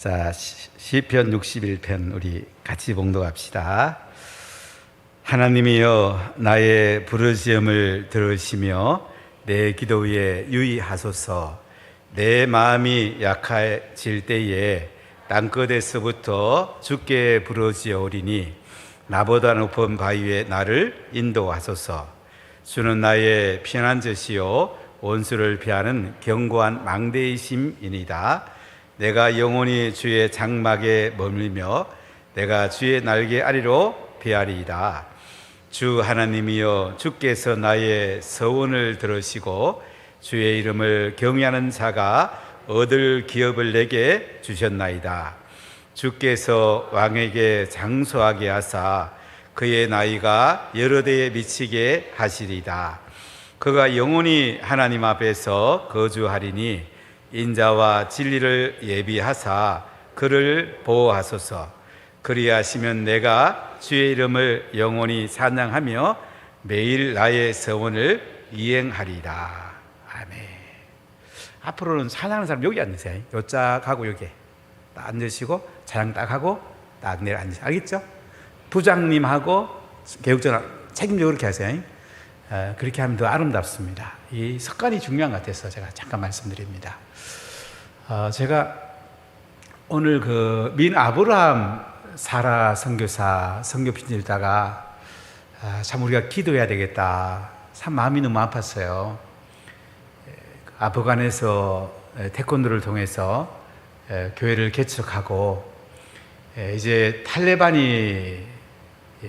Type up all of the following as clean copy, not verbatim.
자, 시편 61편 우리 같이 봉독합시다. 하나님이여 나의 부르짖음을 들으시며 내 기도에 유의하소서. 내 마음이 약해질 때에 땅끝에서부터 주께 부르짖으리니 나보다 높은 바위에 나를 인도하소서. 주는 나의 피난처시요 원수를 피하는 견고한 망대이심이니이다. 내가 영원히 주의 장막에 머물며 내가 주의 날개 아래로 피하리이다. 주 하나님이여 주께서 나의 서원을 들으시고 주의 이름을 경외하는 자가 얻을 기업을 내게 주셨나이다. 주께서 왕에게 장수하게 하사 그의 나이가 여러 대에 미치게 하시리이다. 그가 영원히 하나님 앞에서 거주하리니 인자와 진리를 예비하사 그를 보호하소서. 그리하시면 내가 주의 이름을 영원히 찬양하며 매일 나의 서원을 이행하리이다. 아멘. 앞으로는 찬양하는 사람 여기 앉으세요. 요짝 하고 여기 딱 앉으시고 찬양 딱 하고 딱 내려 앉으세요. 알겠죠? 부장님하고 교육장 책임져 그렇게 하세요. 그렇게 하면 더 아름답습니다. 이 습관이 중요한 것 같아서 제가 잠깐 말씀드립니다. 제가 오늘 그 민 아브라함 사라 선교사 선교 편지 읽다가 참 우리가 기도해야 되겠다. 참 마음이 너무 아팠어요. 아프간에서 태권도를 통해서 교회를 개척하고 이제 탈레반이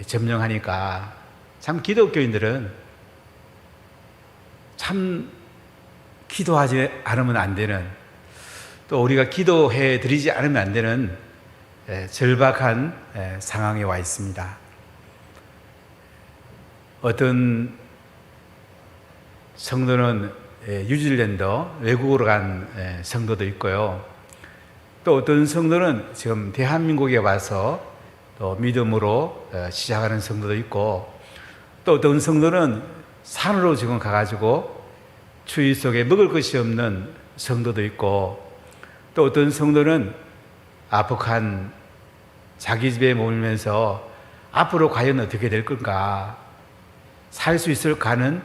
점령하니까 참 기독교인들은 참 기도하지 않으면 안 되는, 또 우리가 기도해 드리지 않으면 안 되는 절박한 상황에 와 있습니다. 어떤 성도는 뉴질랜드 외국으로 간 성도도 있고요. 또 어떤 성도는 지금 대한민국에 와서 또 믿음으로 시작하는 성도도 있고, 또 어떤 성도는 산으로 지금 가가지고 추위 속에 먹을 것이 없는 성도도 있고, 또 어떤 성도는 아프간 자기 집에 머물면서 앞으로 과연 어떻게 될 건가, 살 수 있을까는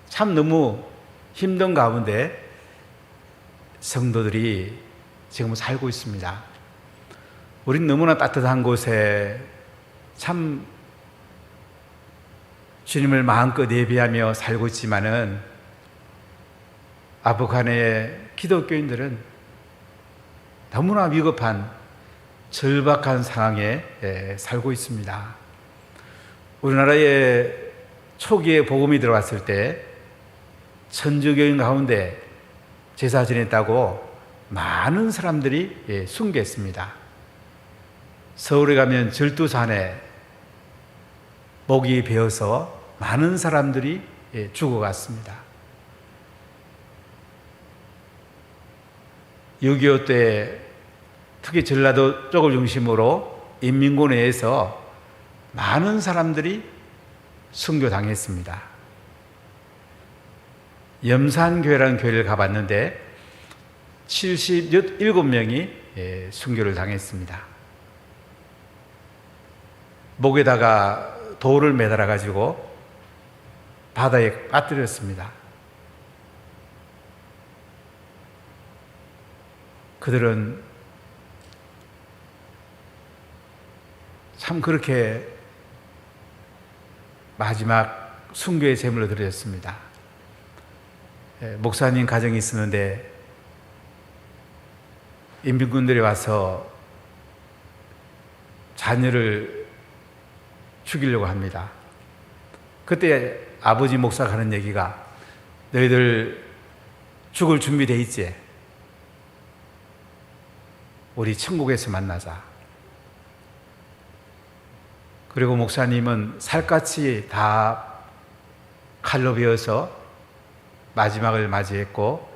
참 너무 힘든 가운데 성도들이 지금 살고 있습니다. 우린 너무나 따뜻한 곳에 참 주님을 마음껏 예배하며 살고 있지만은 아프간의 기독교인들은 너무나 위급한 절박한 상황에 살고 있습니다. 우리나라에 초기에 복음이 들어왔을 때 천주교인 가운데 제사 지냈다고 많은 사람들이 순교했습니다. 서울에 가면 절두산에 목이 베어서 많은 사람들이 죽어갔습니다. 6.25 때 특히 전라도 쪽을 중심으로 인민군 내에서 많은 사람들이 순교당했습니다. 염산교회라는 교회를 가봤는데 77명이 순교를 당했습니다. 목에다가 돌을 매달아 가지고 바다에 빠뜨렸습니다. 그들은 참 그렇게 마지막 순교의 제물로 드렸습니다. 목사님 가정이 있었는데 인민군들이 와서 자녀를 죽이려고 합니다. 그때 아버지 목사가 하는 얘기가, 너희들 죽을 준비돼 있지? 우리 천국에서 만나자. 그리고 목사님은 살갗이 다 칼로 베어서 마지막을 맞이했고,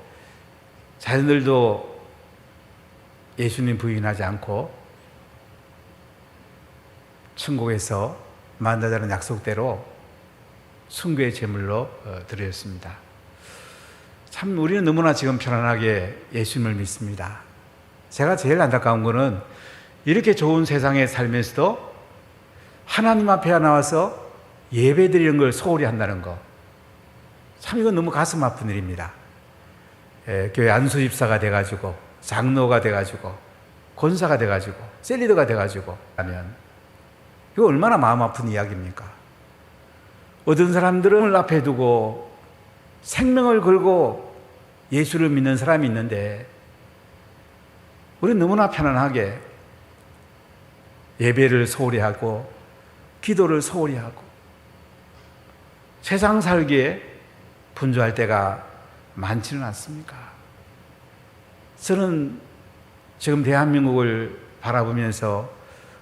자녀들도 예수님 부인하지 않고 천국에서 만나자는 약속대로 순교의 제물로 드렸습니다. 참 우리는 너무나 지금 편안하게 예수님을 믿습니다. 제가 제일 안타까운 거는 이렇게 좋은 세상에 살면서도 하나님 앞에 나와서 예배 드리는 걸 소홀히 한다는 거. 참 이건 너무 가슴 아픈 일입니다. 교회 안수집사가 돼가지고 장로가 돼가지고 권사가 돼가지고 셀리더가 돼가지고 하면 이거 얼마나 마음 아픈 이야기입니까? 어떤 사람들은 앞에 두고 생명을 걸고 예수를 믿는 사람이 있는데 우리는 너무나 편안하게 예배를 소홀히 하고 기도를 소홀히 하고 세상 살기에 분주할 때가 많지는 않습니까? 저는 지금 대한민국을 바라보면서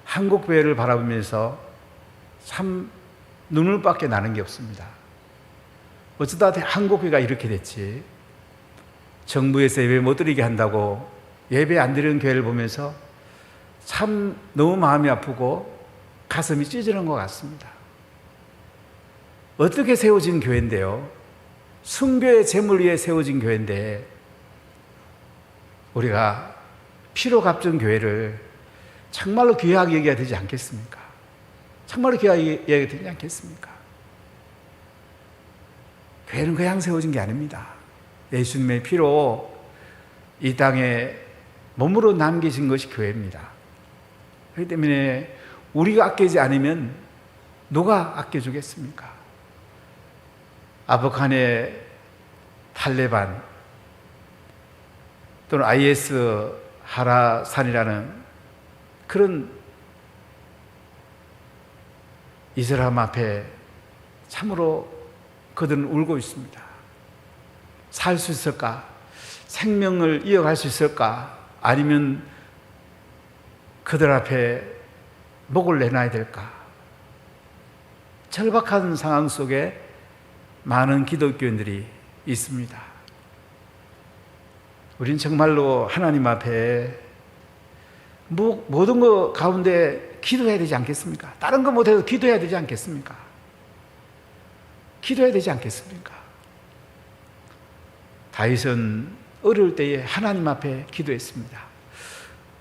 한국교회를 바라보면서 참 눈물 밖에 나는 게 없습니다. 어쩌다 한국교회가 이렇게 됐지. 정부에서 예배 못 드리게 한다고 예배 안 드리는 교회를 보면서 참 너무 마음이 아프고 가슴이 찢어지는 것 같습니다. 어떻게 세워진 교회인데요? 순교의 제물 위에 세워진 교회인데 우리가 피로 값진 교회를 정말로 귀하게 얘기해야 되지 않겠습니까? 정말로 귀하게 얘기해야 되지 않겠습니까? 교회는 그냥 세워진 게 아닙니다. 예수님의 피로 이 땅에 몸으로 남기신 것이 교회입니다. 그렇기 때문에 우리가 아끼지 않으면 누가 아껴주겠습니까? 아프간의 탈레반 또는 IS 하라산이라는 그런 이슬람 앞에 참으로 그들은 울고 있습니다. 살 수 있을까? 생명을 이어갈 수 있을까? 아니면 그들 앞에 목을 내놔야 될까? 절박한 상황 속에 많은 기독교인들이 있습니다. 우리는 정말로 하나님 앞에 모든 것 가운데 기도해야 되지 않겠습니까? 다른 거 못해도 기도해야 되지 않겠습니까? 기도해야 되지 않겠습니까? 다윗은 어려울 때에 하나님 앞에 기도했습니다.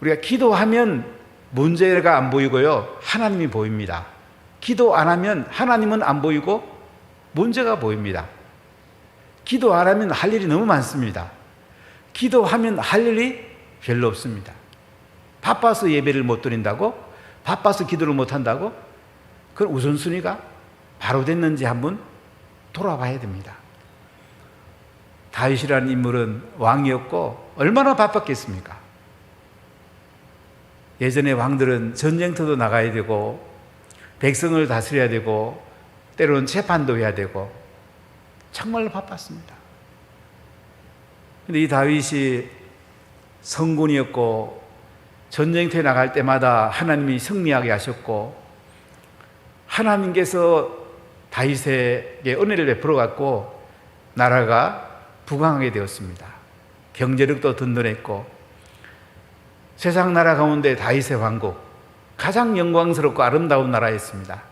우리가 기도하면 문제가 안 보이고요, 하나님이 보입니다. 기도 안 하면 하나님은 안 보이고 문제가 보입니다. 기도 안 하면 할 일이 너무 많습니다. 기도하면 할 일이 별로 없습니다. 바빠서 예배를 못 드린다고? 바빠서 기도를 못 한다고? 그건 우선순위가 바로 됐는지 한번 돌아봐야 됩니다. 다윗이라는 인물은 왕이었고 얼마나 바빴겠습니까? 예전에 왕들은 전쟁터도 나가야 되고 백성을 다스려야 되고 때로는 재판도 해야 되고 정말로 바빴습니다. 그런데 이 다윗이 성군이었고 전쟁터에 나갈 때마다 하나님이 승리하게 하셨고 하나님께서 다윗에게 은혜를 베풀어 갖고 나라가 부강하게 되었습니다. 경제력도 든든했고 세상 나라 가운데 다윗의 왕국 가장 영광스럽고 아름다운 나라였습니다.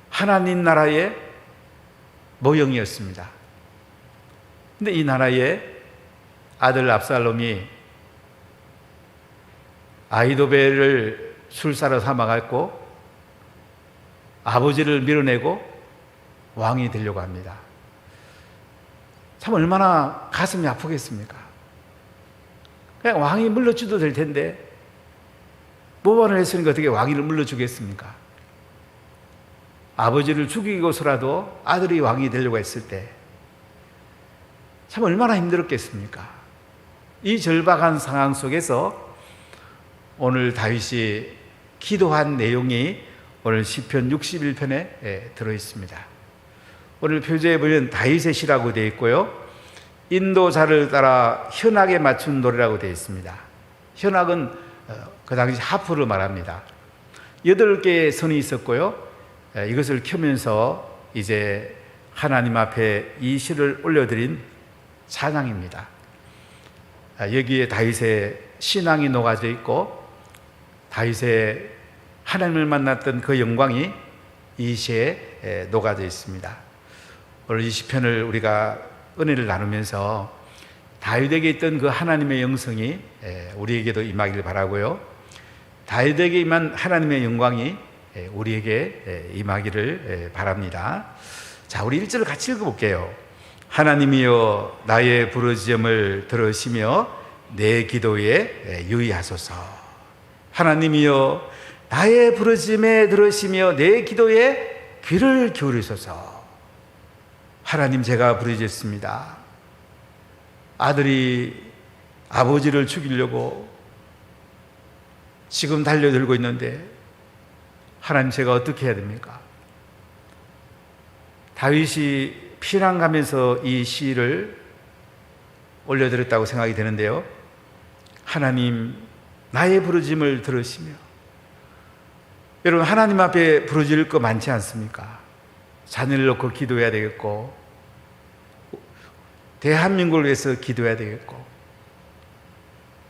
하나님 나라의 모형이었습니다. 그런데 이 나라의 아들 압살롬이 아히도벨을 술사로 삼아갖고 아버지를 밀어내고 왕이 되려고 합니다. 참 얼마나 가슴이 아프겠습니까? 그냥 왕이 물러주도 될 텐데 모반을 했으니까 어떻게 왕위를 물러주겠습니까? 아버지를 죽이고서라도 아들이 왕이 되려고 했을 때 참 얼마나 힘들었겠습니까? 이 절박한 상황 속에서 오늘 다윗이 기도한 내용이 오늘 시편 61편에 들어있습니다. 오늘 표제에 보면 다윗의 시라고 되어 있고요, 인도자를 따라 현악에 맞춘 노래라고 되어 있습니다. 현악은 그 당시 하프를 말합니다. 8개의 선이 있었고요, 이것을 켜면서 이제 하나님 앞에 이 시를 올려드린 찬양입니다. 여기에 다윗의 신앙이 녹아져 있고 다윗의 하나님을 만났던 그 영광이 이 시에 녹아져 있습니다. 오늘 이 시편을 우리가 은혜를 나누면서 다윗에게 있던 그 하나님의 영성이 우리에게도 임하기를 바라고요. 다윗에게 임한 하나님의 영광이 우리에게 임하기를 바랍니다. 자, 우리 1절을 같이 읽어볼게요. 하나님이여 나의 부르짖음을 들으시며 내 기도에 유의하소서. 하나님이여 나의 부르짖음에 들으시며 내 기도에 귀를 기울이소서. 하나님, 제가 부르짖습니다. 아들이 아버지를 죽이려고 지금 달려들고 있는데 하나님, 제가 어떻게 해야 됩니까? 다윗이 피난 가면서 이 시를 올려드렸다고 생각이 되는데요. 하나님, 나의 부르짖음을 들으시며. 여러분, 하나님 앞에 부르짖을 거 많지 않습니까? 자녀를 놓고 기도해야 되겠고, 대한민국을 위해서 기도해야 되겠고,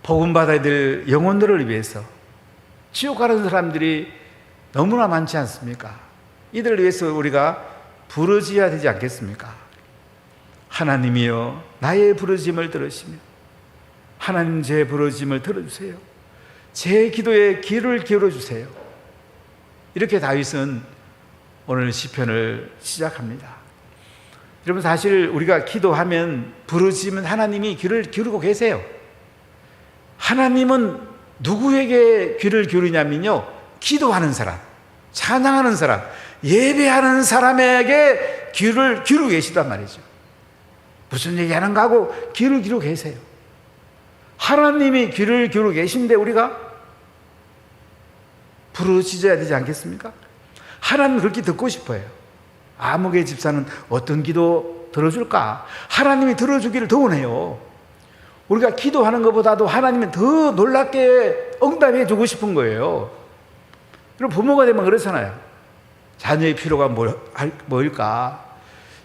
복음 받아야 될 영혼들을 위해서, 지옥 가는 사람들이 너무나 많지 않습니까? 이들을 위해서 우리가 부르짖어야 되지 않겠습니까? 하나님이여 나의 부르짖음을 들으시며, 하나님, 제 부르짖음을 들어주세요. 제 기도에 귀를 기울여주세요. 이렇게 다윗은 오늘 시편을 시작합니다. 여러분, 사실 우리가 기도하면, 부르짖으면 하나님이 귀를 기울이고 계세요. 하나님은 누구에게 귀를 기울이냐면요, 기도하는 사람, 찬양하는 사람, 예배하는 사람에게 귀를 기울이고 계시단 말이죠. 무슨 얘기하는가 하고 귀를 기울이고 계세요. 하나님이 귀를 기울이고 계신데 우리가 부르짖어야 되지 않겠습니까? 하나님 그렇게 듣고 싶어요. 아무개 집사는 어떤 기도 들어줄까? 하나님이 들어주기를 더 원해요. 우리가 기도하는 것보다도 하나님은 더 놀랍게 응답해 주고 싶은 거예요. 그럼 부모가 되면 그렇잖아요. 자녀의 필요가 뭘까?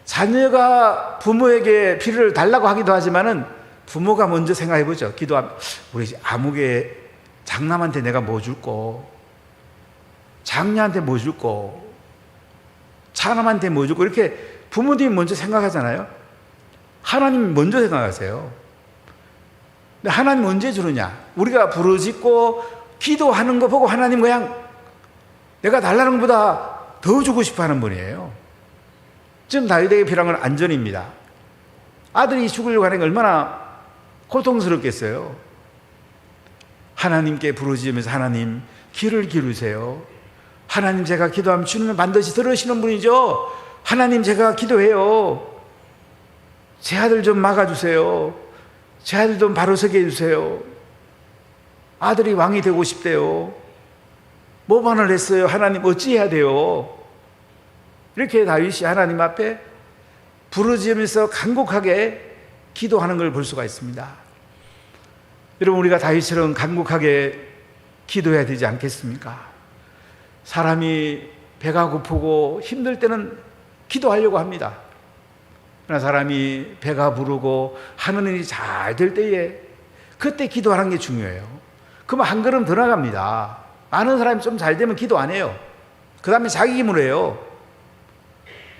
자녀가 부모에게 필요를 달라고 하기도 하지만은 부모가 먼저 생각해 보죠. 기도하면, 우리 아무개 장남한테 내가 뭐 줄고, 장녀한테 뭐 줄고, 차남한테 뭐 줄고, 이렇게 부모님이 먼저 생각하잖아요. 하나님 먼저 생각하세요. 근데 하나님 언제 주느냐? 우리가 부르짖고 기도하는 거 보고 하나님 그냥 내가 달라는 것보다 더 주고 싶어 하는 분이에요. 지금 다윗에게 필요한 건 안전입니다. 아들이 죽으려고 하는 게 얼마나 고통스럽겠어요. 하나님께 부르짖으면서, 하나님 귀를 기울이세요. 하나님, 제가 기도하면 주님은 반드시 들으시는 분이죠. 하나님, 제가 기도해요. 제 아들 좀 막아주세요. 제 아들 좀 바로 서게 해주세요. 아들이 왕이 되고 싶대요. 모반을 했어요. 하나님, 어찌해야 돼요? 이렇게 다윗이 하나님 앞에 부르짖으면서 간곡하게 기도하는 걸 볼 수가 있습니다. 여러분, 우리가 다윗처럼 간곡하게 기도해야 되지 않겠습니까? 사람이 배가 고프고 힘들 때는 기도하려고 합니다. 그러나 사람이 배가 부르고 하는 일이 잘 될 때에 그때 기도하는 게 중요해요. 그러면 한 걸음 더 나갑니다. 많은 사람이 좀 잘 되면 기도 안 해요. 그 다음에 자기 힘으로 해요.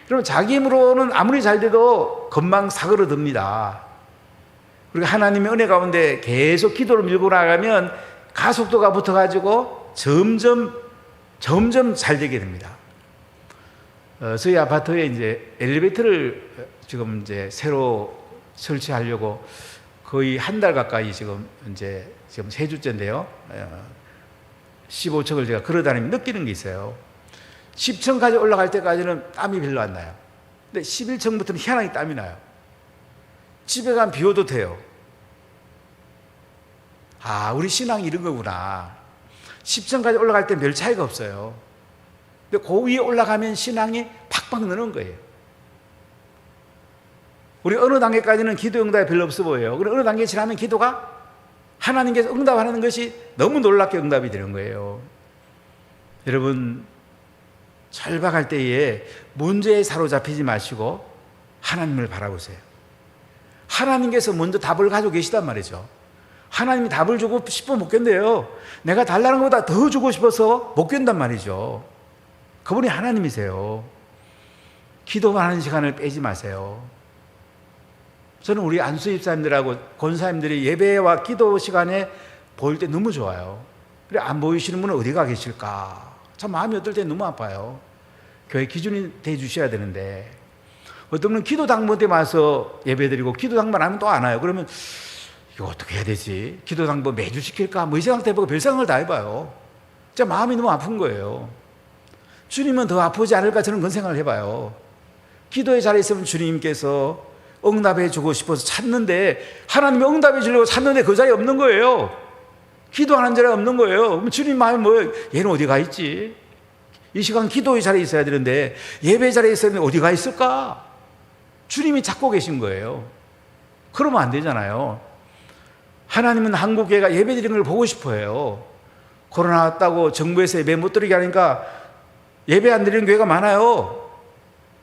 그러면 자기 힘으로는 아무리 잘 돼도 금방 사그러듭니다. 그리고 하나님의 은혜 가운데 계속 기도를 밀고 나가면 가속도가 붙어가지고 점점 잘 되게 됩니다. 저희 아파트에 이제 엘리베이터를 지금 이제 새로 설치하려고 거의 한 달 가까이 지금 3주째인데요. 15층을 제가 걸어다니면 느끼는 게 있어요. 10층까지 올라갈 때까지는 땀이 별로 안 나요. 근데 11층부터는 희한하게 땀이 나요. 집에 가면 비 오도 돼요. 아, 우리 신앙이 이런 거구나. 10층까지 올라갈 때 별 차이가 없어요. 근데 그 위에 올라가면 신앙이 팍팍 느는 거예요. 우리 어느 단계까지는 기도 응답이 별로 없어 보여요. 그리고 어느 단계 지나면 기도가 하나님께서 응답하는 것이 너무 놀랍게 응답이 되는 거예요. 여러분, 절박할 때에 문제에 사로잡히지 마시고 하나님을 바라보세요. 하나님께서 먼저 답을 가지고 계시단 말이죠. 하나님이 답을 주고 싶어 못 견뎌요. 내가 달라는 것보다 더 주고 싶어서 못 견단 말이죠. 그분이 하나님이세요. 기도만 하는 시간을 빼지 마세요. 저는 우리 안수 집사님들하고 권사님들이 예배와 기도 시간에 보일 때 너무 좋아요. 그래, 안 보이시는 분은 어디가 계실까? 참 마음이 어떨 때 너무 아파요. 교회 기준이 돼 주셔야 되는데, 어떤 분은 기도 당번 때 와서 예배 드리고 기도 당번 하면 또 안 와요. 그러면 이거 어떻게 해야 되지? 기도 당번 매주 시킬까? 뭐 이 생각 해보고 별 생각을 다 해봐요. 진짜 마음이 너무 아픈 거예요. 주님은 더 아프지 않을까? 저는 그런 생각을 해봐요. 기도의 자리에 있으면 주님께서 응답해 주고 싶어서 찾는데, 하나님이 응답해 주려고 찾는데 그 자리에 없는 거예요. 기도하는 자리에 없는 거예요. 그럼 주님 마음이 뭐예요? 얘는 어디 가 있지? 이 시간 기도의 자리에 있어야 되는데 예배 자리에 있어야 되는데 어디 가 있을까? 주님이 찾고 계신 거예요. 그러면 안 되잖아요. 하나님은 한국 교회가 예배 드리는 걸 보고 싶어 해요. 코로나 왔다고 정부에서 예배 못 드리게 하니까 예배 안 드리는 교회가 많아요.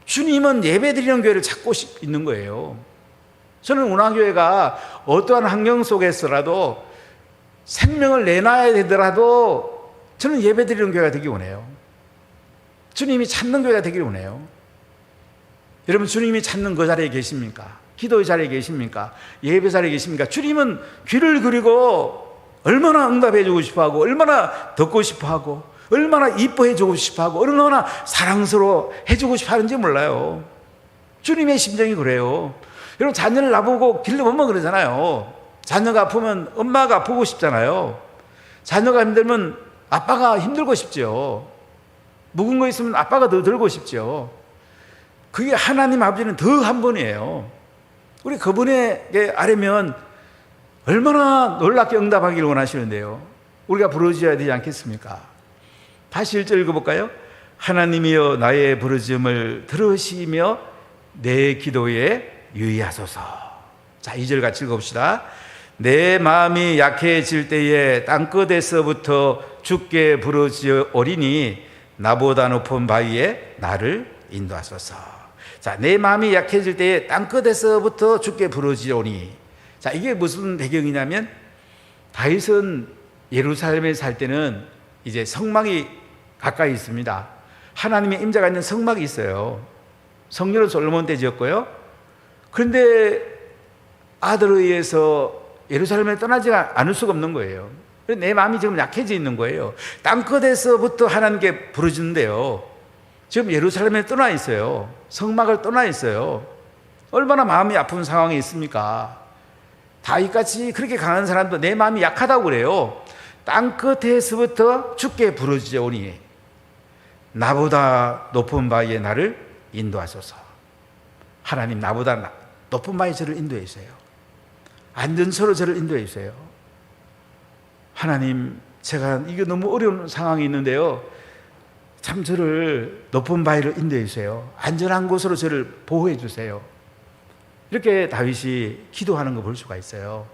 주님은 예배 드리는 교회를 찾고 있는 거예요. 저는 운하교회가 어떠한 환경 속에서라도 생명을 내놔야 되더라도 저는 예배 드리는 교회가 되기 원해요. 주님이 찾는 교회가 되기를 원해요. 여러분, 주님이 찾는 그 자리에 계십니까? 기도의 자리에 계십니까? 예배 자리에 계십니까? 주님은 귀를 그리고 얼마나 응답해 주고 싶어하고, 얼마나 듣고 싶어하고, 얼마나 이뻐해 주고 싶어하고, 얼마나 사랑스러워 해주고 싶어하는지 몰라요. 주님의 심정이 그래요. 여러분, 자녀를 나보고 길러 보면 그러잖아요. 자녀가 아프면 엄마가 아프고 싶잖아요. 자녀가 힘들면 아빠가 힘들고 싶죠. 묵은 거 있으면 아빠가 더 들고 싶죠. 그게 하나님 아버지는 더 한 분이에요. 우리 그분에게 아뢰면 얼마나 놀랍게 응답하기를 원하시는데요. 우리가 부르짖어야 되지 않겠습니까? 다시 1절 읽어볼까요? 하나님이여 나의 부르짖음을 들으시며 내 기도에 유의하소서. 자, 2절 같이 읽어봅시다. 내 마음이 약해질 때에 땅끝에서부터 주께 부르짖으리니 나보다 높은 바위에 나를 인도하소서. 자, 내 마음이 약해질 때에 땅끝에서부터 주께 부르짖으리니. 자, 이게 무슨 배경이냐면, 다윗은 예루살렘에 살 때는 이제 성막이 가까이 있습니다. 하나님의 임재가 있는 성막이 있어요. 성전을 솔로몬 때 지었고요. 그런데 아들에 의해서 예루살렘에 떠나지 않을 수가 없는 거예요. 내 마음이 지금 약해져 있는 거예요. 땅끝에서부터 하나님께 부르짖는데요. 지금 예루살렘에 떠나 있어요. 성막을 떠나 있어요. 얼마나 마음이 아픈 상황에 있습니까? 다윗같이 그렇게 강한 사람도 내 마음이 약하다고 그래요. 땅끝에서부터 주께 부르짖으오니 나보다 높은 바위에 나를 인도하소서. 하나님, 나보다 높은 바위에 저를 인도해 주세요. 안전처로 저를 인도해 주세요. 하나님, 제가 이게 너무 어려운 상황이 있는데요, 참 저를 높은 바위로 인도해 주세요. 안전한 곳으로 저를 보호해 주세요. 이렇게 다윗이 기도하는 거 볼 수가 있어요.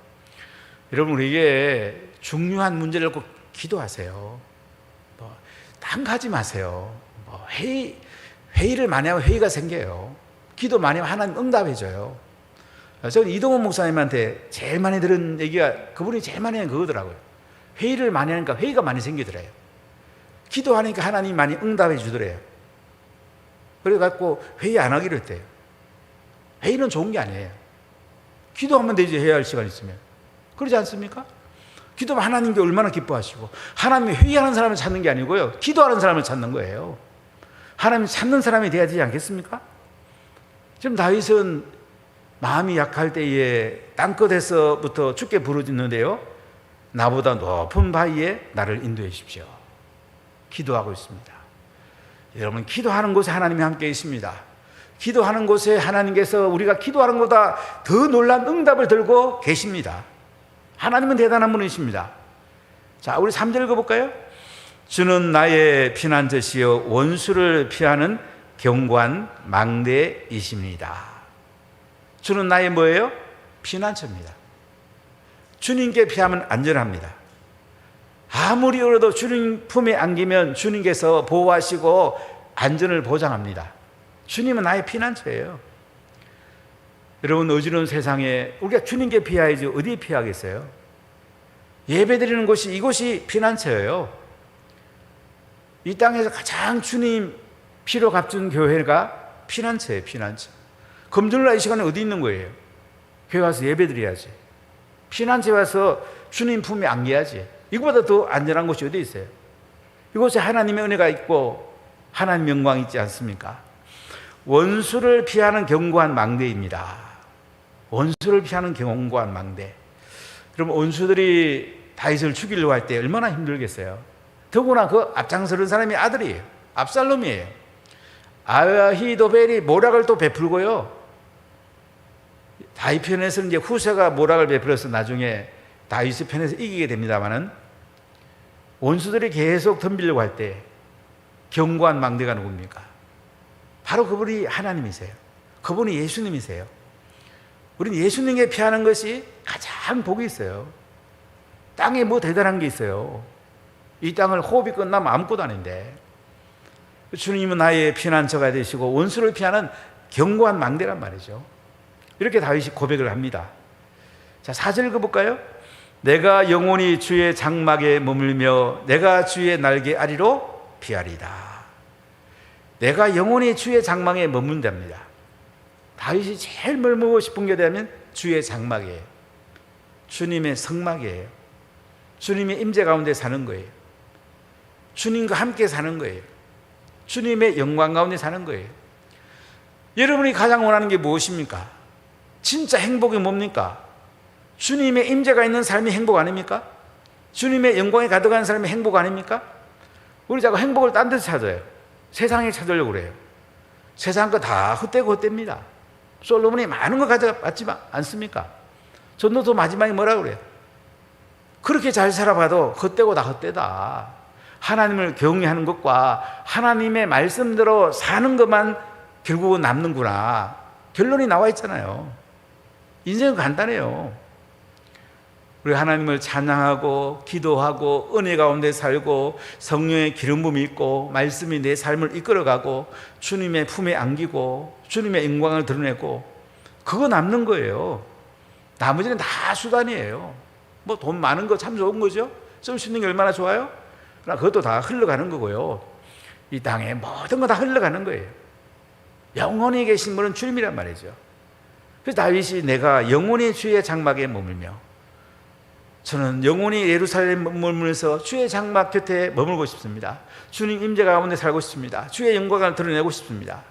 여러분, 우리에게 중요한 문제를 꼭 기도하세요. 딴 가지 마세요. 회의를 많이 하면 회의가 생겨요. 기도 많이 하면 하나님 응답해줘요. 저는 이동훈 목사님한테 제일 많이 들은 얘기가, 그분이 제일 많이 하는 그거더라고요. 회의를 많이 하니까 회의가 많이 생기더래요. 기도하니까 하나님이 많이 응답해 주더래요. 그래갖고 회의 안 하기로 했대요. 회의는 좋은 게 아니에요. 기도하면 되지, 해야 할 시간 있으면. 그러지 않습니까? 기도하면 하나님께 얼마나 기뻐하시고, 하나님이 회의하는 사람을 찾는 게 아니고요, 기도하는 사람을 찾는 거예요. 하나님 찾는 사람이 돼야 되지 않겠습니까? 지금 다윗은 마음이 약할 때에 땅끝에서부터 주께 부르짖는데요, 나보다 높은 바위에 나를 인도해 주십시오. 기도하고 있습니다. 여러분, 기도하는 곳에 하나님이 함께 있습니다. 기도하는 곳에 하나님께서 우리가 기도하는 것보다 더 놀란 응답을 들고 계십니다. 하나님은 대단한 분이십니다. 자, 우리 3절 읽어볼까요? 주는 나의 피난처시여 원수를 피하는 견고한 망대이십니다. 주는 나의 뭐예요? 피난처입니다. 주님께 피하면 안전합니다. 아무리 어려도 주님 품에 안기면 주님께서 보호하시고 안전을 보장합니다. 주님은 나의 피난처예요. 여러분, 어지러운 세상에 우리가 주님께 피해야지 어디에 피하겠어요? 예배드리는 곳이, 이곳이 피난처예요. 이 땅에서 가장 주님 피로 값준 교회가 피난처예요. 피난처. 금주일날 이 시간에 어디 있는 거예요? 교회 와서 예배드려야지. 피난처에 와서 주님 품에 안겨야지. 이거보다 더 안전한 곳이 어디 있어요? 이곳에 하나님의 은혜가 있고 하나님의 영광이 있지 않습니까? 원수를 피하는 견고한 망대입니다. 원수를 피하는 견고한 망대. 그럼 원수들이 다윗을 죽이려고 할 때 얼마나 힘들겠어요? 더구나 그 앞장서는 사람이 아들이에요. 압살롬이에요. 아히도벨이 모략을 또 베풀고요. 다윗 편에서는 이제 후세가 모략을 베풀어서 나중에 다윗의 편에서 이기게 됩니다만은, 원수들이 계속 덤비려고 할 때 견고한 망대가 누굽니까? 바로 그분이 하나님이세요. 그분이 예수님이세요. 우리는 예수님께 피하는 것이 가장 복이 있어요. 땅에 뭐 대단한 게 있어요? 이 땅을 호흡이 끝나면 아무것도 아닌데, 주님은 나의 피난처가 되시고 원수를 피하는 견고한 망대란 말이죠. 이렇게 다윗이 고백을 합니다. 자, 4절 읽어볼까요? 내가 영원히 주의 장막에 머물며 내가 주의 날개 아래로 피하리다. 내가 영원히 주의 장막에 머문답니다. 다윗이 제일 머물고 싶은 게 되면 주의 장막이에요. 주님의 성막이에요. 주님의 임재 가운데 사는 거예요. 주님과 함께 사는 거예요. 주님의 영광 가운데 사는 거예요. 여러분이 가장 원하는 게 무엇입니까? 진짜 행복이 뭡니까? 주님의 임재가 있는 삶이 행복 아닙니까? 주님의 영광이 가득한 삶이 행복 아닙니까? 우리 자꾸 행복을 딴 데서 찾아요. 세상에 찾으려고 그래요. 세상 거 다 헛되고 헛됩니다. 솔로몬이 많은 거 가져왔지 않습니까? 전도서 마지막에 뭐라고 그래요? 그렇게 잘 살아봐도 헛되고 다 헛되다. 하나님을 경외하는 것과 하나님의 말씀대로 사는 것만 결국은 남는구나. 결론이 나와 있잖아요. 인생은 간단해요. 우리 하나님을 찬양하고 기도하고 은혜 가운데 살고 성령의 기름 부음이 있고 말씀이 내 삶을 이끌어가고 주님의 품에 안기고 주님의 영광을 드러내고, 그거 남는 거예요. 나머지는 다 수단이에요. 뭐 돈 많은 거 참 좋은 거죠. 쓸 수 있는 게 얼마나 좋아요. 그러나 그것도 다 흘러가는 거고요. 이 땅에 모든 거 다 흘러가는 거예요. 영원히 계신 분은 주님이란 말이죠. 그래서 다윗이 내가 영원히 주의 장막에 머물며, 저는 영원히 예루살렘에 머물면서 주의 장막 곁에 머물고 싶습니다. 주님 임재 가운데 살고 싶습니다. 주의 영광을 드러내고 싶습니다.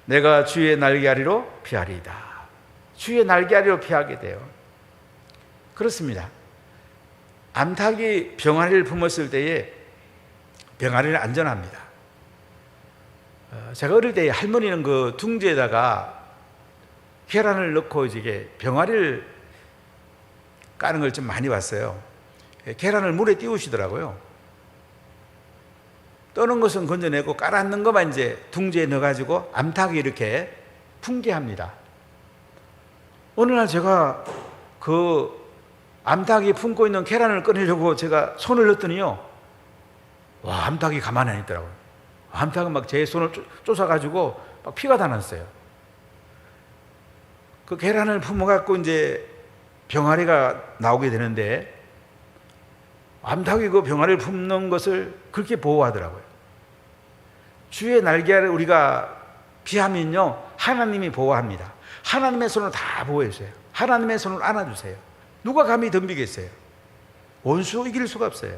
내가 주의 날개 아래로 피하리이다. 주의 날개 아래로 피하게 돼요. 그렇습니다. 암탉이 병아리를 품었을 때에 병아리는 안전합니다. 제가 어릴 때 할머니는 그 둥지에다가 계란을 넣고 이제 병아리를 까는 걸 좀 많이 봤어요. 계란을 물에 띄우시더라고요. 떠는 것은 건져내고 깔아앉는 것만 이제 둥지에 넣어가지고 암탉이 이렇게 품게합니다. 어느 날 제가 그 암탉이 품고 있는 계란을 꺼내려고 제가 손을 넣었더니요, 와, 암탉이 가만히 안 있더라고요. 암탉은 막 제 손을 쫓아가지고 막 피가 다 났어요. 그 계란을 품어갖고 이제 병아리가 나오게 되는데, 암탉이 그 병아리를 품는 것을 그렇게 보호하더라고요. 주의 날개 아래 우리가 피하면요, 하나님이 보호합니다. 하나님의 손을 다 보호해 주세요. 하나님의 손을 안아주세요. 누가 감히 덤비겠어요? 원수 이길 수가 없어요.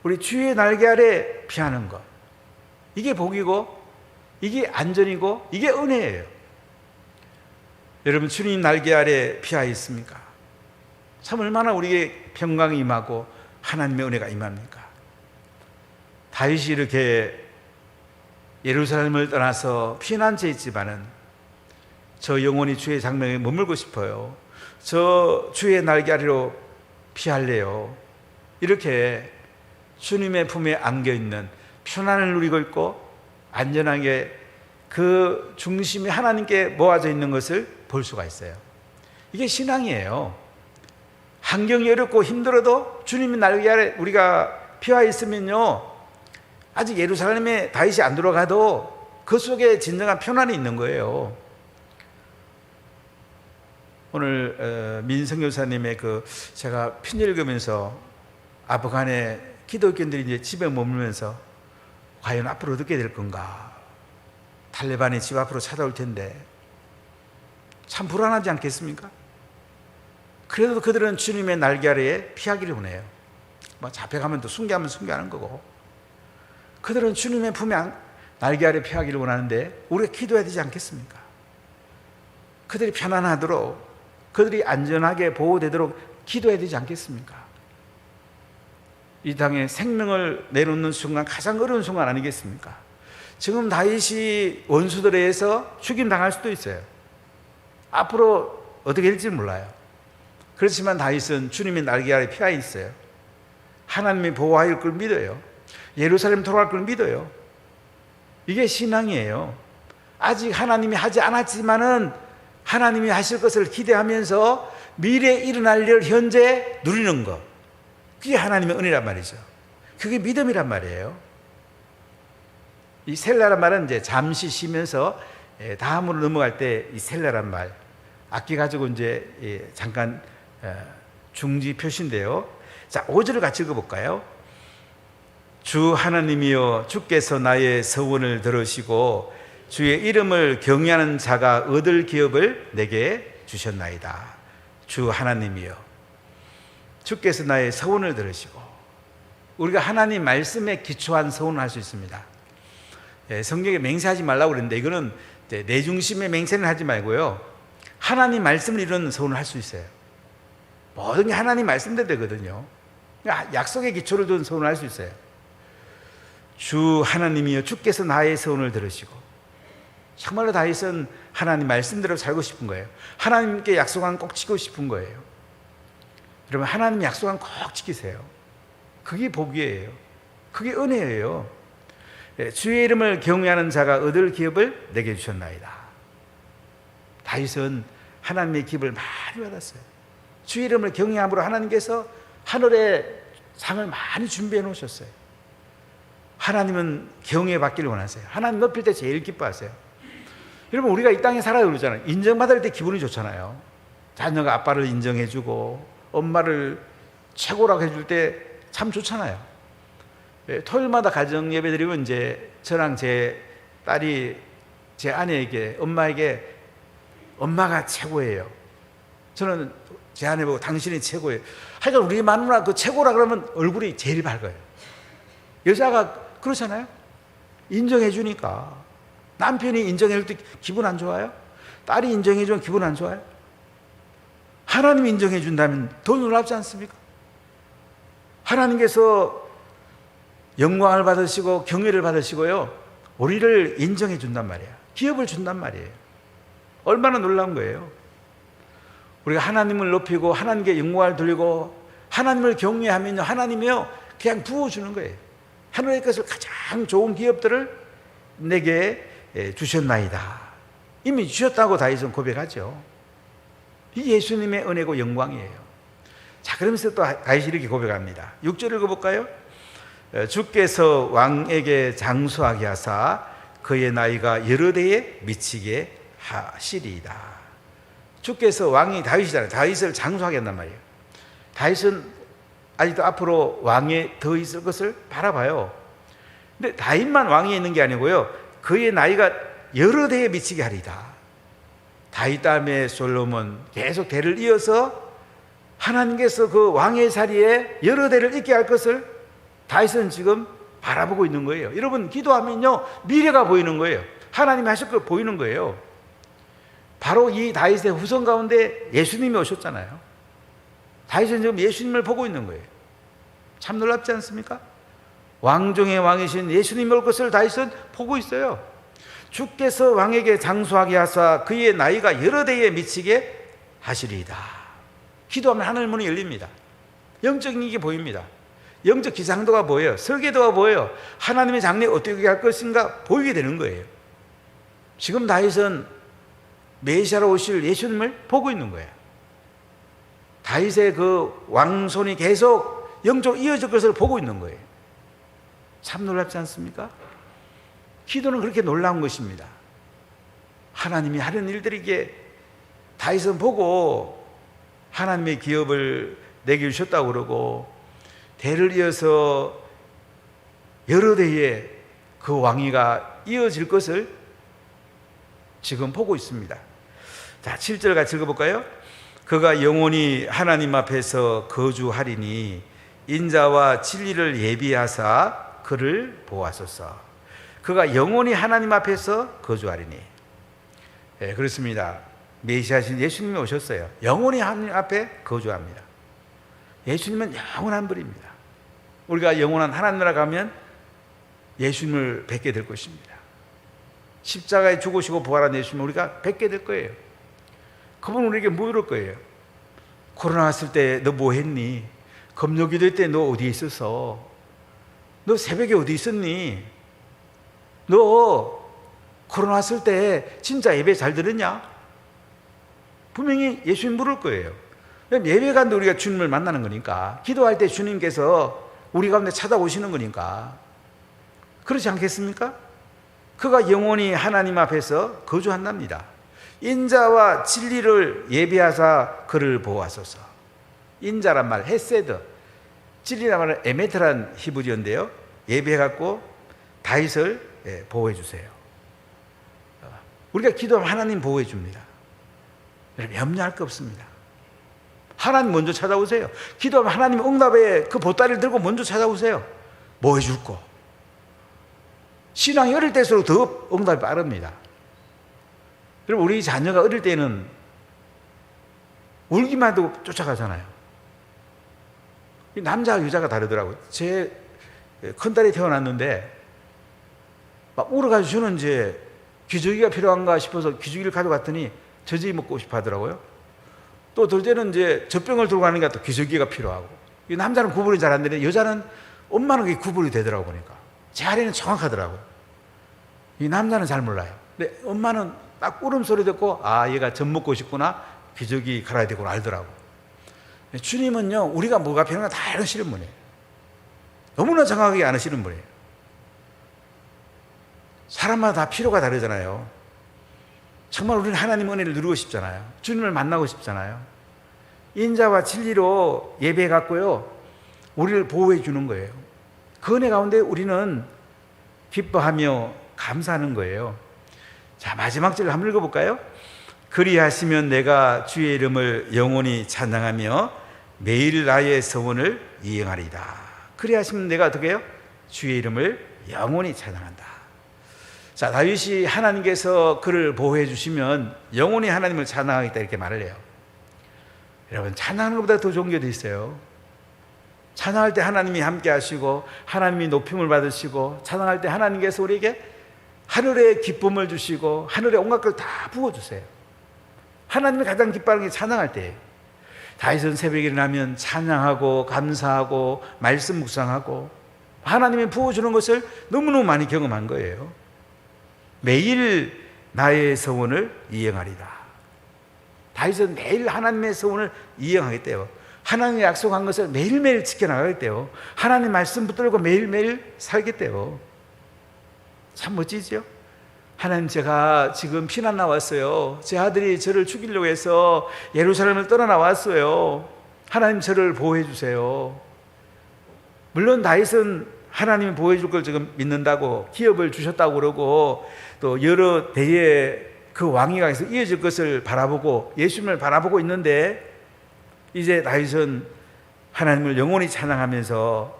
우리 주의 날개 아래 피하는 것, 이게 복이고 이게 안전이고 이게 은혜예요. 여러분, 주님 날개 아래 피하 있습니까? 참 얼마나 우리에게 평강이 임하고 하나님의 은혜가 임합니까? 다윗이 이렇게 예루살렘을 떠나서 피난처에 있지만은, 저 영원히 주의 장막에 머물고 싶어요. 저 주의 날개 아래로 피할래요. 이렇게 주님의 품에 안겨있는, 편안을 누리고 있고 안전하게 그 중심이 하나님께 모아져 있는 것을 볼 수가 있어요. 이게 신앙이에요. 환경이 어렵고 힘들어도 주님의 날개 아래 우리가 피하 있으면요, 아직 예루살렘에 다윗이 안 들어가도 그 속에 진정한 편안이 있는 거예요. 오늘 민성 교사님의 제가 편지 읽으면서 아프간의 기독교인들이 이제 집에 머물면서 과연 앞으로 어떻게 될 건가? 탈레반이 집 앞으로 찾아올 텐데 참 불안하지 않겠습니까? 그래도 그들은 주님의 날개 아래에 피하기를 원해요. 뭐 잡혀가면 또 순교하면 순교하는 거고, 그들은 주님의 품에 날개 아래 피하기를 원하는데 우리가 기도해야 되지 않겠습니까? 그들이 편안하도록, 그들이 안전하게 보호되도록 기도해야 되지 않겠습니까? 이 땅에 생명을 내놓는 순간 가장 어려운 순간 아니겠습니까? 지금 다윗이 원수들에 의해서 죽임당할 수도 있어요. 앞으로 어떻게 될지 몰라요. 그렇지만 다윗은 주님의 날개 아래 피하 있어요. 하나님이 보호할 걸 믿어요. 예루살렘 돌아갈 걸 믿어요. 이게 신앙이에요. 아직 하나님이 하지 않았지만은 하나님이 하실 것을 기대하면서 미래에 일어날 일 현재 누리는 것, 그게 하나님의 은혜란 말이죠. 그게 믿음이란 말이에요. 이 셀라란 말은 이제 잠시 쉬면서 다음으로 넘어갈 때 이 셀라란 말 악기 가지고 이제 잠깐 중지 표시인데요. 자, 5절을 같이 읽어볼까요? 주 하나님이여, 주께서 나의 서원을 들으시고 주의 이름을 경외하는 자가 얻을 기업을 내게 주셨나이다. 주 하나님이여, 주께서 나의 서원을 들으시고, 우리가 하나님 말씀에 기초한 서원을 할 수 있습니다. 성경에 맹세하지 말라고 그랬는데 이거는 내 중심의 맹세는 하지 말고요, 하나님 말씀을 이루는 서원을 할 수 있어요. 모든 게 하나님 말씀대로 되거든요. 약속의 기초를 둔 서원을 할 수 있어요. 주 하나님이여, 주께서 나의 서원을 들으시고. 정말로 다윗은 하나님 말씀대로 살고 싶은 거예요. 하나님께 약속한 꼭 지키고 싶은 거예요. 여러분, 하나님 약속한 꼭 지키세요. 그게 복이에요. 그게 은혜예요. 주의 이름을 경외하는 자가 얻을 기업을 내게 주셨나이다. 다윗은 하나님의 기업을 많이 받았어요. 주의 이름을 경외함으로 하나님께서 하늘에 상을 많이 준비해 놓으셨어요. 하나님은 경외받기를 원하세요. 하나님 높일 때 제일 기뻐하세요. 여러분, 우리가 이 땅에 살아요 그러잖아요. 인정받을 때 기분이 좋잖아요. 자녀가 아빠를 인정해주고 엄마를 최고라고 해줄 때 참 좋잖아요. 토요일마다 가정 예배 드리면 이제 저랑 제 딸이 제 아내에게, 엄마에게 엄마가 최고예요. 저는 제 아내 보고 당신이 최고예요. 하여간 우리 마누라 그 최고라 그러면 얼굴이 제일 밝아요. 여자가 그렇잖아요. 인정해 주니까. 남편이 인정해 줄 때 기분 안 좋아요? 딸이 인정해 주면 기분 안 좋아요? 하나님이 인정해 준다면 더 놀랍지 않습니까? 하나님께서 영광을 받으시고 경외를 받으시고요, 우리를 인정해 준단 말이에요. 기업을 준단 말이에요. 얼마나 놀라운 거예요. 우리가 하나님을 높이고 하나님께 영광을 돌리고 하나님을 경외하면요, 하나님이요 그냥 부어주는 거예요. 하늘의 것을 가장 좋은 기업들을 내게 주셨나이다. 이미 주셨다고 다윗은 고백하죠. 이 예수님의 은혜고 영광이에요. 자, 그러면서 또 다윗이 이렇게 고백합니다. 6절 읽어볼까요? 주께서 왕에게 장수하게 하사 그의 나이가 여러 대에 미치게 하시리이다. 주께서 왕이 다윗이잖아요. 다윗을 장수하게 한단 말이에요. 다윗은 아직도 앞으로 왕에 더 있을 것을 바라봐요. 근데 다윗만 왕에 있는 게 아니고요, 그의 나이가 여러 대에 미치게 하리다. 다윗 다음에 솔로몬 계속 대를 이어서 하나님께서 그 왕의 자리에 여러 대를 있게 할 것을 다윗은 지금 바라보고 있는 거예요. 여러분, 기도하면요 미래가 보이는 거예요. 하나님이 하실 걸 보이는 거예요. 바로 이 다윗의 후손 가운데 예수님이 오셨잖아요. 다윗은 지금 예수님을 보고 있는 거예요. 참 놀랍지 않습니까? 왕중의 왕이신 예수님이 올 것을 다윗은 보고 있어요. 주께서 왕에게 장수하게 하사 그의 나이가 여러 대에 미치게 하시리이다. 기도하면 하늘 문이 열립니다. 영적인 게 보입니다. 영적 기상도가 보여요. 설계도가 보여요. 하나님의 장래 어떻게 할 것인가 보이게 되는 거예요. 지금 다윗은 메시아로 오실 예수님을 보고 있는 거예요. 다윗의 그 왕손이 계속 영적으로 이어질 것을 보고 있는 거예요. 참 놀랍지 않습니까? 기도는 그렇게 놀라운 것입니다. 하나님이 하는 일들이 이게 다윗은 보고 하나님의 기업을 내게 주셨다고 그러고 대를 이어서 여러 대에 그 왕위가 이어질 것을 지금 보고 있습니다. 자, 7절 같이 읽어볼까요? 그가 영원히 하나님 앞에서 거주하리니 인자와 진리를 예비하사 그를 보았소서. 그가 영원히 하나님 앞에서 거주하리니. 예, 그렇습니다. 메시아신 예수님이 오셨어요. 영원히 하나님 앞에 거주합니다. 예수님은 영원한 분입니다. 우리가 영원한 하나님 나라 가면 예수님을 뵙게 될 것입니다. 십자가에 죽으시고 부활한 예수님을 우리가 뵙게 될 거예요. 그분 우리에게 물을 거예요. 코로나 왔을 때 너 뭐 했니? 금요기도 때 너 어디에 있었어? 너 새벽에 어디 있었니? 너 코로나 왔을 때 진짜 예배 잘 들었냐? 분명히 예수님 물을 거예요. 예배 가는데 우리가 주님을 만나는 거니까, 기도할 때 주님께서 우리 가운데 찾아오시는 거니까. 그렇지 않겠습니까? 그가 영원히 하나님 앞에서 거주한답니다. 인자와 진리를 예비하사 그를 보호하소서. 인자란 말 헤세드, 진리란 말은 에메트란 히브리어인데요, 예비해갖고 다윗을 보호해 주세요. 우리가 기도하면 하나님 보호해 줍니다. 여러분, 염려할 거 없습니다. 하나님 먼저 찾아오세요. 기도하면 하나님 응답에 그 보따리를 들고 먼저 찾아오세요. 뭐 해줄 거. 신앙이 어릴 때일수록 더 응답이 빠릅니다. 여러분, 우리 자녀가 어릴 때는 울기만 해도 쫓아가잖아요. 남자와 여자가 다르더라고요. 제 큰딸이 태어났는데 막 울어가지고 저는 이제 기저귀가 필요한가 싶어서 기저귀를 가져갔더니 저지 먹고 싶어 하더라고요. 또 둘째는 이제 젖병을 들고 가니까 또 기저귀가 필요하고. 이 남자는 구분이 잘 안 되는데 여자는 엄마는 그게 구분이 되더라고 보니까. 제 아래는 정확하더라고요. 이 남자는 잘 몰라요. 근데 엄마는 딱 울음소리 듣고 아, 얘가 젖 먹고 싶구나, 기저귀 갈아야 되구나 알더라고. 주님은요, 우리가 뭐가 필요한가 다 아시는 분이에요. 너무나 정확하게 아시는 분이에요. 사람마다 다 필요가 다르잖아요. 정말 우리는 하나님 은혜를 누리고 싶잖아요. 주님을 만나고 싶잖아요. 인자와 진리로 예배해 갖고요, 우리를 보호해 주는 거예요. 그 은혜 가운데 우리는 기뻐하며 감사하는 거예요. 자, 마지막 절 한번 읽어볼까요? 그리하시면 내가 주의 이름을 영원히 찬양하며 매일 나의 소원을 이행하리다. 그리하시면 내가 어떻게 해요? 주의 이름을 영원히 찬양한다. 자, 다윗이 하나님께서 그를 보호해 주시면 영원히 하나님을 찬양하겠다 이렇게 말을 해요. 여러분, 찬양하는 것보다 더 좋은 게 어디 있어요? 찬양할 때 하나님이 함께 하시고 하나님이 높임을 받으시고, 찬양할 때 하나님께서 우리에게 하늘의 기쁨을 주시고 하늘의 온갖 걸 다 부어주세요. 하나님이 가장 기뻐하는 게 찬양할 때예요. 다윗은 새벽에 일어나면 찬양하고 감사하고 말씀 묵상하고 하나님이 부어주는 것을 너무너무 많이 경험한 거예요. 매일 나의 소원을 이행하리다. 다윗은 매일 하나님의 소원을 이행하겠대요. 하나님이 약속한 것을 매일매일 지켜나가겠대요. 하나님 말씀 붙들고 매일매일 살겠대요. 참 멋지죠? 하나님, 제가 지금 피난 나왔어요. 제 아들이 저를 죽이려고 해서 예루살렘을 떠나 나왔어요. 하나님, 저를 보호해 주세요. 물론 다윗은 하나님이 보호해 줄 걸 지금 믿는다고 기업을 주셨다고 그러고 또 여러 대의 그 왕위 강에서 이어질 것을 바라보고 예수님을 바라보고 있는데, 이제 다윗은 하나님을 영원히 찬양하면서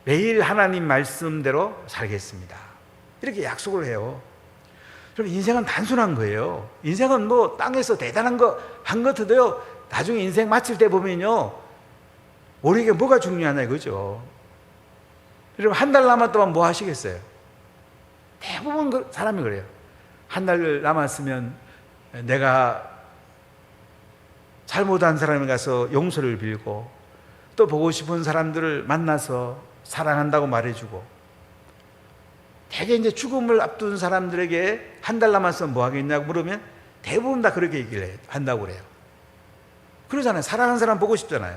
매일 하나님 말씀대로 살겠습니다, 이렇게 약속을 해요. 여러분, 인생은 단순한 거예요. 인생은 뭐 땅에서 대단한 거 한 것 같아도요, 나중에 인생 마칠 때 보면요, 우리에게 뭐가 중요하냐 이거죠. 여러분, 한 달 남았더만 뭐 하시겠어요? 대부분 사람이 그래요. 한 달 남았으면 내가 잘못한 사람에 가서 용서를 빌고, 또 보고 싶은 사람들을 만나서 사랑한다고 말해주고, 대개 이제 죽음을 앞둔 사람들에게 한 달 남았으면 뭐 하겠냐고 물으면 대부분 다 그렇게 얘기를 한다고 그래요. 그러잖아요. 사랑하는 사람 보고 싶잖아요.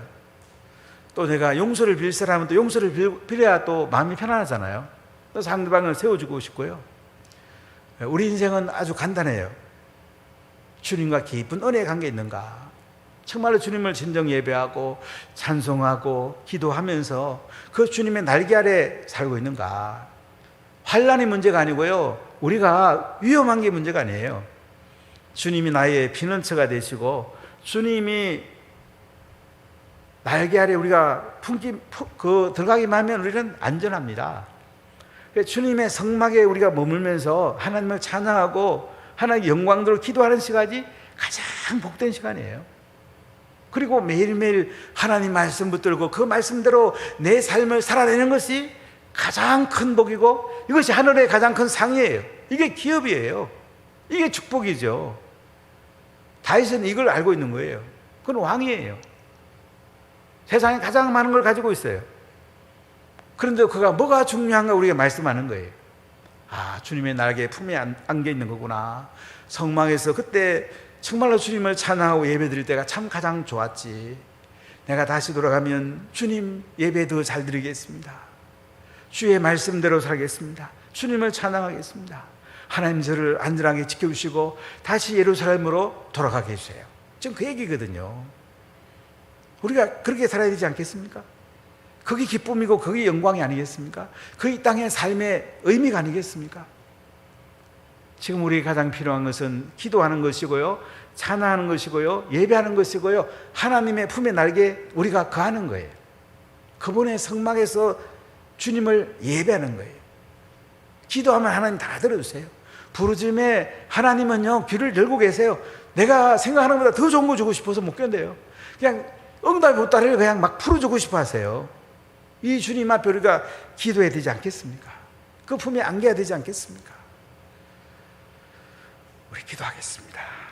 또 내가 용서를 빌 사람은 또 용서를 빌어야 또 마음이 편안하잖아요. 또 상대방을 세워주고 싶고요. 우리 인생은 아주 간단해요. 주님과 깊은 은혜의 관계 있는가? 정말로 주님을 진정 예배하고 찬송하고 기도하면서 그 주님의 날개 아래 살고 있는가? 환난이 문제가 아니고요, 우리가 위험한 게 문제가 아니에요. 주님이 나의 피난처가 되시고 주님이 날개 아래 우리가 들어가기만 하면 우리는 안전합니다. 주님의 성막에 우리가 머물면서 하나님을 찬양하고 하나님의 영광들을 기도하는 시간이 가장 복된 시간이에요. 그리고 매일매일 하나님 말씀 붙들고 그 말씀대로 내 삶을 살아내는 것이 가장 큰 복이고 이것이 하늘의 가장 큰 상이에요. 이게 기업이에요. 이게 축복이죠. 다윗은 이걸 알고 있는 거예요. 그건 왕이에요. 세상에 가장 많은 걸 가지고 있어요. 그런데 그가 뭐가 중요한가 우리가 말씀하는 거예요. 아, 주님의 날개 품에 안겨 있는 거구나. 성막에서 그때 정말로 주님을 찬양하고 예배드릴 때가 참 가장 좋았지. 내가 다시 돌아가면 주님 예배 더 잘 드리겠습니다. 주의 말씀대로 살겠습니다. 주님을 찬양하겠습니다. 하나님 저를 안전하게 지켜주시고 다시 예루살렘으로 돌아가게 해주세요. 지금 그 얘기거든요. 우리가 그렇게 살아야 되지 않겠습니까? 그게 기쁨이고 그게 영광이 아니겠습니까? 그 이 땅의 삶의 의미가 아니겠습니까? 지금 우리에게 가장 필요한 것은 기도하는 것이고요, 찬양하는 것이고요, 예배하는 것이고요, 하나님의 품에 날개 우리가 거하는 거예요. 그분의 성막에서 주님을 예배하는 거예요. 기도하면 하나님 다 들어주세요. 부르짖음에 하나님은요 귀를 열고 계세요. 내가 생각하는 것보다 더 좋은 거 주고 싶어서 못 견뎌요. 그냥 응답이 못다를 그냥 막 풀어주고 싶어 하세요. 이 주님 앞에 우리가 기도해야 되지 않겠습니까? 그 품에 안겨야 되지 않겠습니까? 우리 기도하겠습니다.